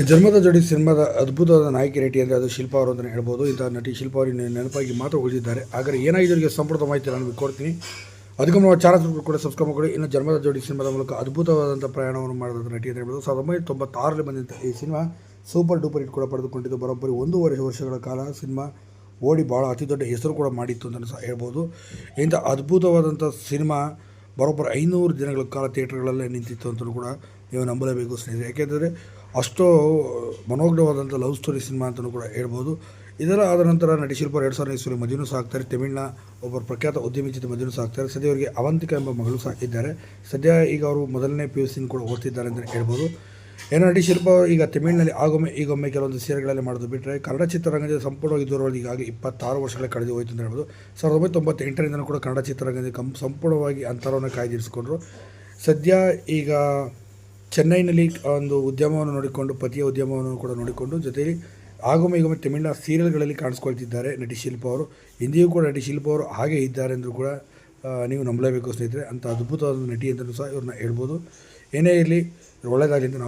ಜನ್ಮದ ಜೋಡಿ ಸಿನಿಮಾದ ಅದ್ಭುತವಾದ ನಾಯಕಿ ನಟಿ ಅಂದರೆ ಅದು ಶಿಲ್ಪಾ ಅವರು ಅಂತಲೇ ಹೇಳ್ಬೋದು. ಇಂಥ ನಟಿ ಶಿಲ್ಪಾ ಅವರು ನೆನಪಾಗಿ ಮಾತ್ರ ಉಳಿದಿದ್ದಾರೆ. ಆದರೆ ಏನಾಗಿದೆ ಅವರಿಗೆ ಸಂಪೂರ್ಣ ಮಾಹಿತಿ ನಾನು ಕೊಡ್ತೀನಿ. ಅದಕ್ಕೆ ನಾವು ಚಾನಲ್ ಕೂಡ ಸಬ್ಸ್ಕ್ರೈಬ್ ಮಾಡಿ. ಇನ್ನು ಜನ್ಮದ ಜೋಡಿ ಸಿನಿಮಾದ ಮೂಲಕ ಅದ್ಭುತವಾದಂಥ ಪ್ರಯಾಣವನ್ನು ಮಾಡಿದಂಥ ನಟಿ ಅಂತ ಹೇಳ್ಬೋದು. 1996ರಲ್ಲಿ ಬಂದಂಥ ಈ ಸಿನಿಮಾ ಸೂಪರ್ ಡೂಪರ್ ಹಿಟ್ ಕೂಡ ಪಡೆದುಕೊಂಡಿದ್ದು. ಬರೋಬ್ಬರಿ 1.5 ವರ್ಷಗಳ ಕಾಲ ಸಿನಿಮಾ ಓಡಿ ಭಾಳ ಅತಿ ದೊಡ್ಡ ಹೆಸರು ಕೂಡ ಮಾಡಿತ್ತು ಅಂತಲೂ ಸಹ ಹೇಳ್ಬೋದು. ಇಂಥ ಅದ್ಭುತವಾದಂಥ ಸಿನಿಮಾ ಬರೋಬ್ಬರಿ 500 ದಿನಗಳ ಕಾಲ ಥಿಯೇಟರ್ಗಳಲ್ಲೇ ನಿಂತಿತ್ತು ಅಂತಲೂ ಕೂಡ ನೀವು ನಂಬಲೇಬೇಕು ಸ್ನೇಹಿತರೆ. ಯಾಕೆಂದರೆ ಅಷ್ಟು ಮನೋಜ್ಞವಾದಂಥ ಲವ್ ಸ್ಟೋರಿ ಸಿನಿಮಾ ಅಂತಲೂ ಕೂಡ ಹೇಳ್ಬೋದು. ಇದರ ಆದ ನಂತರ ನಟಿ ಶಿಲ್ಪಾ 2000ನೇ ಇಸ್ವಿಯಲ್ಲಿ ಮದುವೆನೂ ಸಹ ಆಗ್ತಾರೆ. ತಮಿಳಿನ ಒಬ್ಬರು ಪ್ರಖ್ಯಾತ ಉದ್ಯಮಿ ಜೊತೆ ಮದುವೆನೂ ಸಹ ಆಗ್ತಾರೆ. ಸದ್ಯ ಅವರಿಗೆ ಅವಂತಿಕಾ ಎಂಬ ಮಗಳು ಸಹ ಇದ್ದಾರೆ. ಸದ್ಯ ಈಗ ಅವರು ಮೊದಲನೇ PUC ಕೂಡ ಓದ್ತಿದ್ದಾರೆ ಅಂತಲೇ ಹೇಳ್ಬೋದು. ಏನೋ ನಟಿ ಶಿಲ್ಪಾ ಈಗ ತಮಿಳಿನಲ್ಲಿ ಆಗೊಮ್ಮೆ ಈಗೊಮ್ಮೆ ಕೆಲವೊಂದು ಸೀರೆಗಳಲ್ಲಿ ಮಾಡೋದು ಬಿಟ್ಟರೆ ಕನ್ನಡ ಚಿತ್ರರಂಗದ ಸಂಪೂರ್ಣವಾಗಿ ದೂರವಾಗಿ ಈಗಾಗಿ 26 ವರ್ಷಗಳೇ ಕಳೆದು ಹೋಯಿತು ಅಂತ ಹೇಳ್ಬೋದು. 1998ರಿಂದಲೂ ಕೂಡ ಕನ್ನಡ ಚಿತ್ರರಂಗದ ಸಂಪೂರ್ಣವಾಗಿ ಅಂತರವನ್ನು ಕಾಯ್ದಿರಿಸಿಕೊಂಡ್ರು. ಸದ್ಯ ಈಗ ಚೆನ್ನೈನಲ್ಲಿ ಒಂದು ಉದ್ಯಮವನ್ನು ನೋಡಿಕೊಂಡು ಪತಿಯ ಉದ್ಯಮವನ್ನು ಕೂಡ ನೋಡಿಕೊಂಡು ಜೊತೆಯಲ್ಲಿ ಆಗೊಮ್ಮೆ ಈಗೊಮ್ಮೆ ತಮಿಳಿನ ಸೀರಿಯಲ್ಗಳಲ್ಲಿ ಕಾಣಿಸ್ಕೊಳ್ತಿದ್ದಾರೆ ನಟಿ ಶಿಲ್ಪಾ ಅವರು. ಇಂದಿಯೂ ಕೂಡ ನಟಿ ಶಿಲ್ಪಾ ಅವರು ಹಾಗೆ ಇದ್ದಾರೆ ಅಂದರೂ ಕೂಡ ನೀವು ನಂಬಲೇಬೇಕು ಸ್ನೇಹಿತರೆ. ಅಂಥ ಅದ್ಭುತವಾದ ನಟಿ ಅಂತಲೂ ಸಹ ಇವ್ರನ್ನ ಹೇಳ್ಬೋದು. ಏನೇ ಇರಲಿ ಒಳ್ಳೆಯದಾಗಲಿ ಅಂತ ನಾವು